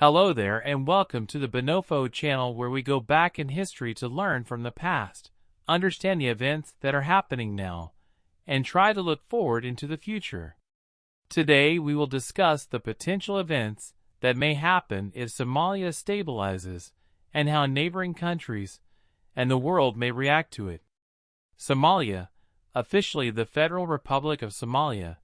Hello there and welcome to the Bonofo channel where we go back in history to learn from the past, understand the events that are happening now, and try to look forward into the future. Today we will discuss the potential events that may happen if Somalia stabilizes and how neighboring countries and the world may react to it. Somalia, officially the Federal Republic of Somalia,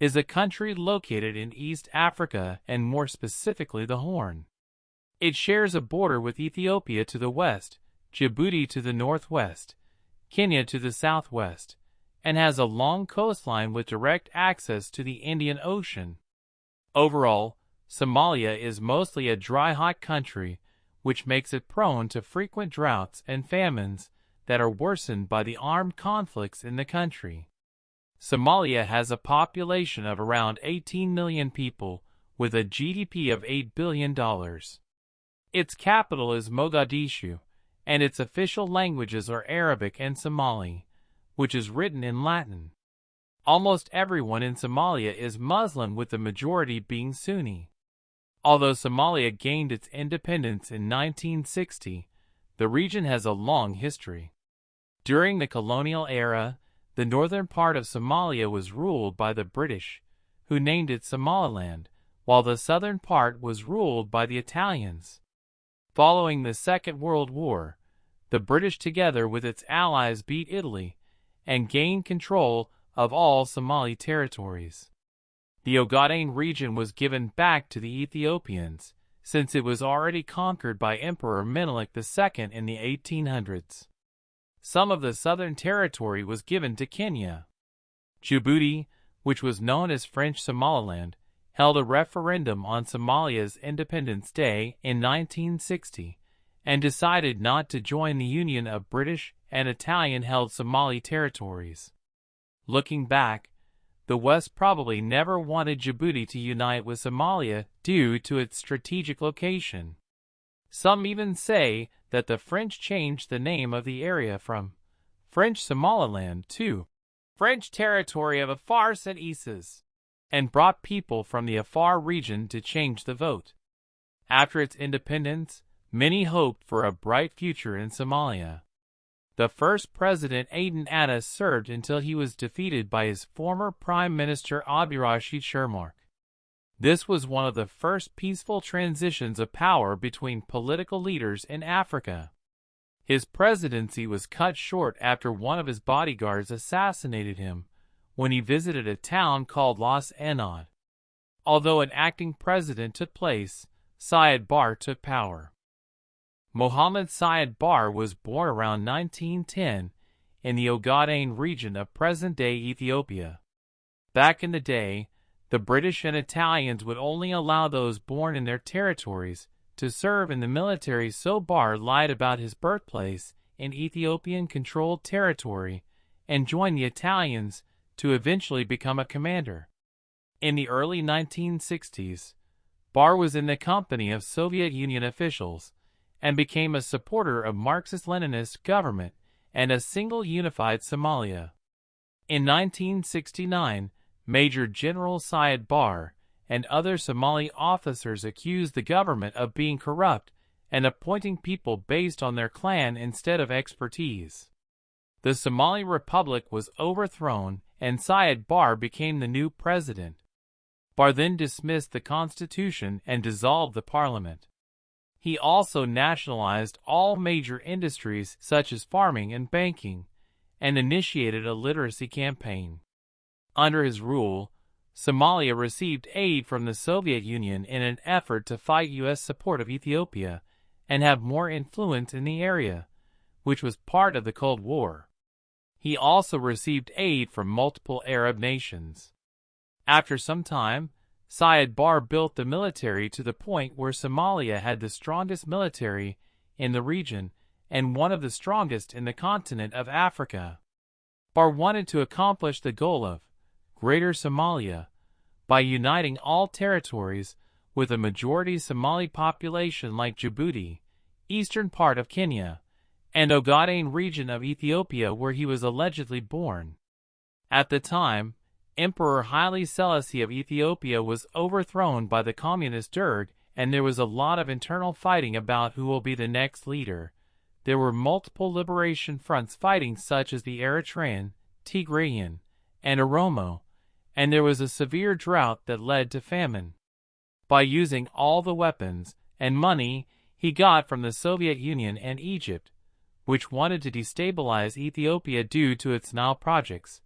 is a country located in East Africa and more specifically the Horn. It shares a border with Ethiopia to the west, Djibouti to the northwest, Kenya to the southwest, and has a long coastline with direct access to the Indian Ocean. Overall, Somalia is mostly a dry, hot country, which makes it prone to frequent droughts and famines that are worsened by the armed conflicts in the country. Somalia has a population of around 18 million people with a GDP of $8 billion. Its capital is Mogadishu, and its official languages are Arabic and Somali, which is written in Latin. Almost everyone in Somalia is Muslim, with the majority being Sunni. Although Somalia gained its independence in 1960, the region has a long history. During the colonial era, the northern part of Somalia was ruled by the British, who named it Somaliland, while the southern part was ruled by the Italians. Following the Second World War, the British together with its allies beat Italy and gained control of all Somali territories. The Ogaden region was given back to the Ethiopians, since it was already conquered by Emperor Menelik II in the 1800s. Some of the southern territory was given to Kenya. Djibouti, which was known as French Somaliland, held a referendum on Somalia's Independence Day in 1960 and decided not to join the union of British and Italian-held Somali territories. Looking back, the West probably never wanted Djibouti to unite with Somalia due to its strategic location. Some even say that the French changed the name of the area from French Somaliland to French territory of Afars and Isses, and brought people from the Afar region to change the vote. After its independence, many hoped for a bright future in Somalia. The first president Aden Atta served until he was defeated by his former Prime Minister Abdirashid Shermarke. This was one of the first peaceful transitions of power between political leaders in Africa. His presidency was cut short after one of his bodyguards assassinated him when he visited a town called Las Enad. Although an acting president took place, Siad Barre took power. Mohammed Siad Barre was born around 1910 in the Ogaden region of present-day Ethiopia. Back in the day, the British and Italians would only allow those born in their territories to serve in the military, so Barre lied about his birthplace in Ethiopian-controlled territory and joined the Italians to eventually become a commander. In the early 1960s, Barre was in the company of Soviet Union officials and became a supporter of Marxist-Leninist government and a single unified Somalia. In 1969, Major General Siad Barre and other Somali officers accused the government of being corrupt and appointing people based on their clan instead of expertise. The Somali Republic was overthrown and Siad Barre became the new president. Barre then dismissed the constitution and dissolved the parliament. He also nationalized all major industries such as farming and banking, and initiated a literacy campaign. Under his rule, Somalia received aid from the Soviet Union in an effort to fight U.S. support of Ethiopia and have more influence in the area, which was part of the Cold War. He also received aid from multiple Arab nations. After some time, Siad Barre built the military to the point where Somalia had the strongest military in the region and one of the strongest in the continent of Africa. Barre wanted to accomplish the goal of Greater Somalia by uniting all territories with a majority Somali population like Djibouti, eastern part of Kenya, and Ogaden region of Ethiopia where he was allegedly born. At the time, Emperor Haile Selassie of Ethiopia was overthrown by the communist Derg and there was a lot of internal fighting about who will be the next leader. There were multiple liberation fronts fighting, such as the Eritrean, Tigrayan, and Oromo, and there was a severe drought that led to famine. By using all the weapons and money he got from the Soviet Union and Egypt, which wanted to destabilize Ethiopia due to its Nile projects,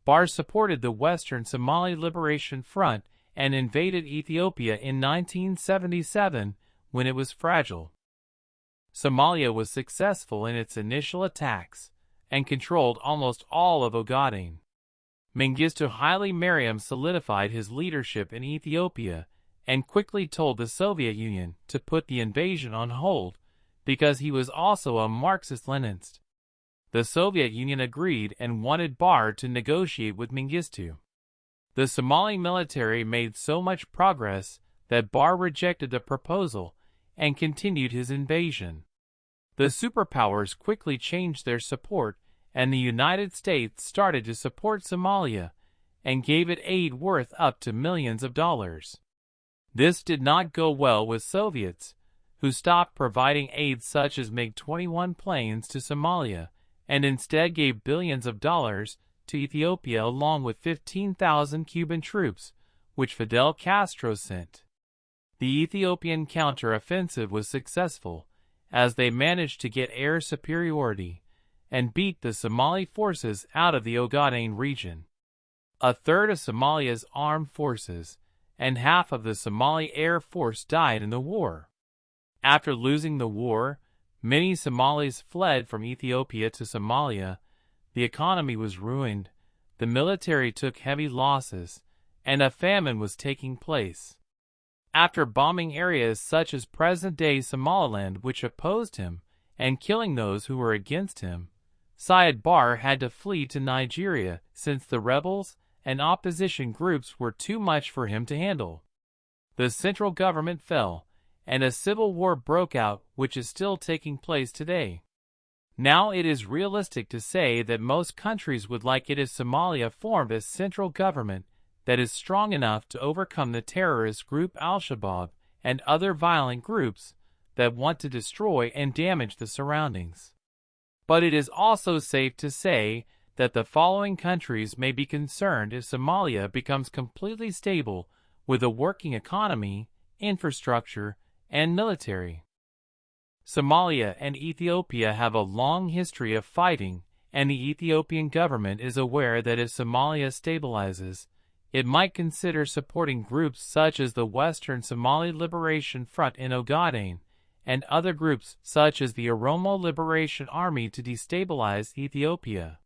Barre supported the Western Somali Liberation Front and invaded Ethiopia in 1977 when it was fragile. Somalia was successful in its initial attacks and controlled almost all of Ogaden. Mengistu Haile Mariam solidified his leadership in Ethiopia and quickly told the Soviet Union to put the invasion on hold because he was also a Marxist-Leninist. The Soviet Union agreed and wanted Barre to negotiate with Mengistu. The Somali military made so much progress that Barre rejected the proposal and continued his invasion. The superpowers quickly changed their support, and the United States started to support Somalia and gave it aid worth up to millions of dollars. This did not go well with Soviets, who stopped providing aid such as MiG-21 planes to Somalia and instead gave billions of dollars to Ethiopia along with 15,000 Cuban troops, which Fidel Castro sent. The Ethiopian counter-offensive was successful, as they managed to get air superiority and beat the Somali forces out of the Ogaden region. A third of Somalia's armed forces and half of the Somali Air Force died in the war. After losing the war, many Somalis fled from Ethiopia to Somalia. The economy was ruined, the military took heavy losses, and a famine was taking place. After bombing areas such as present-day Somaliland which opposed him, and killing those who were against him, Siad Barre had to flee to Nigeria since the rebels and opposition groups were too much for him to handle. The central government fell, and a civil war broke out which is still taking place today. Now it is realistic to say that most countries would like it if Somalia formed a central government that is strong enough to overcome the terrorist group Al-Shabaab and other violent groups that want to destroy and damage the surroundings. But it is also safe to say that the following countries may be concerned if Somalia becomes completely stable with a working economy, infrastructure, and military. Somalia and Ethiopia have a long history of fighting, and the Ethiopian government is aware that if Somalia stabilizes, it might consider supporting groups such as the Western Somali Liberation Front in Ogaden and other groups such as the Oromo Liberation Army to destabilize Ethiopia.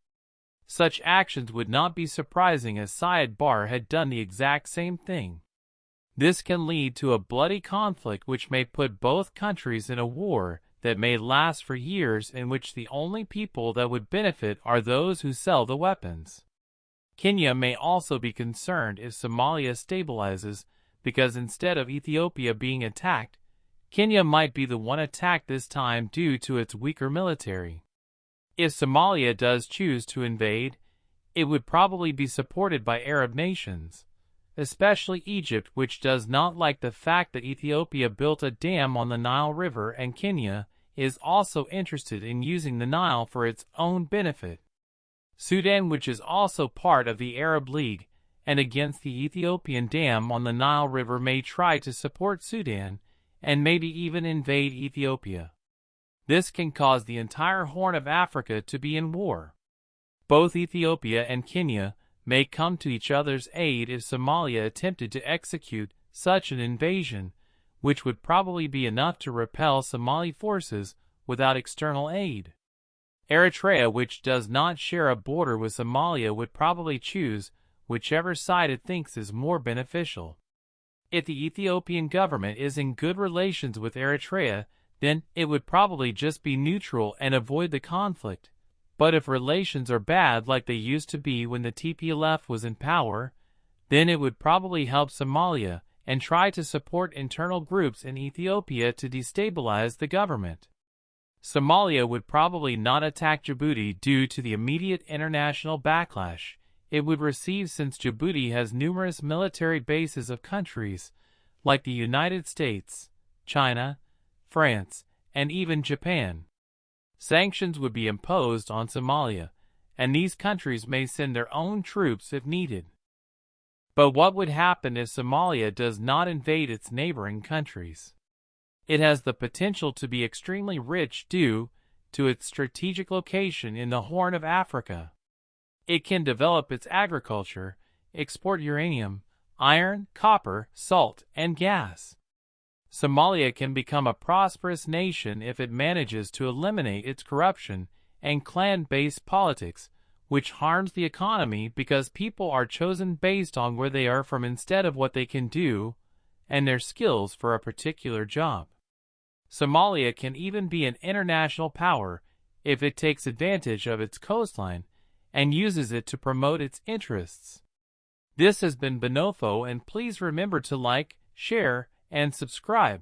Such actions would not be surprising, as Siad Barre had done the exact same thing. This can lead to a bloody conflict which may put both countries in a war that may last for years, in which the only people that would benefit are those who sell the weapons. Kenya may also be concerned if Somalia stabilizes, because instead of Ethiopia being attacked, Kenya might be the one attacked this time due to its weaker military. If Somalia does choose to invade, it would probably be supported by Arab nations, especially Egypt, which does not like the fact that Ethiopia built a dam on the Nile River, and Kenya is also interested in using the Nile for its own benefit. Sudan, which is also part of the Arab League and against the Ethiopian dam on the Nile River, may try to support Sudan and maybe even invade Ethiopia. This can cause the entire Horn of Africa to be in war. Both Ethiopia and Kenya may come to each other's aid if Somalia attempted to execute such an invasion, which would probably be enough to repel Somali forces without external aid. Eritrea, which does not share a border with Somalia, would probably choose whichever side it thinks is more beneficial. If the Ethiopian government is in good relations with Eritrea, then it would probably just be neutral and avoid the conflict. But if relations are bad like they used to be when the TPLF was in power, then it would probably help Somalia and try to support internal groups in Ethiopia to destabilize the government. Somalia would probably not attack Djibouti due to the immediate international backlash it would receive, since Djibouti has numerous military bases of countries like the United States, China, France, and even Japan. Sanctions would be imposed on Somalia, and these countries may send their own troops if needed. But what would happen if Somalia does not invade its neighboring countries? It has the potential to be extremely rich due to its strategic location in the Horn of Africa. It can develop its agriculture, export uranium, iron, copper, salt, and gas. Somalia can become a prosperous nation if it manages to eliminate its corruption and clan-based politics, which harms the economy because people are chosen based on where they are from instead of what they can do and their skills for a particular job. Somalia can even be an international power if it takes advantage of its coastline and uses it to promote its interests. This has been Bonofo, and please remember to like, share, and subscribe.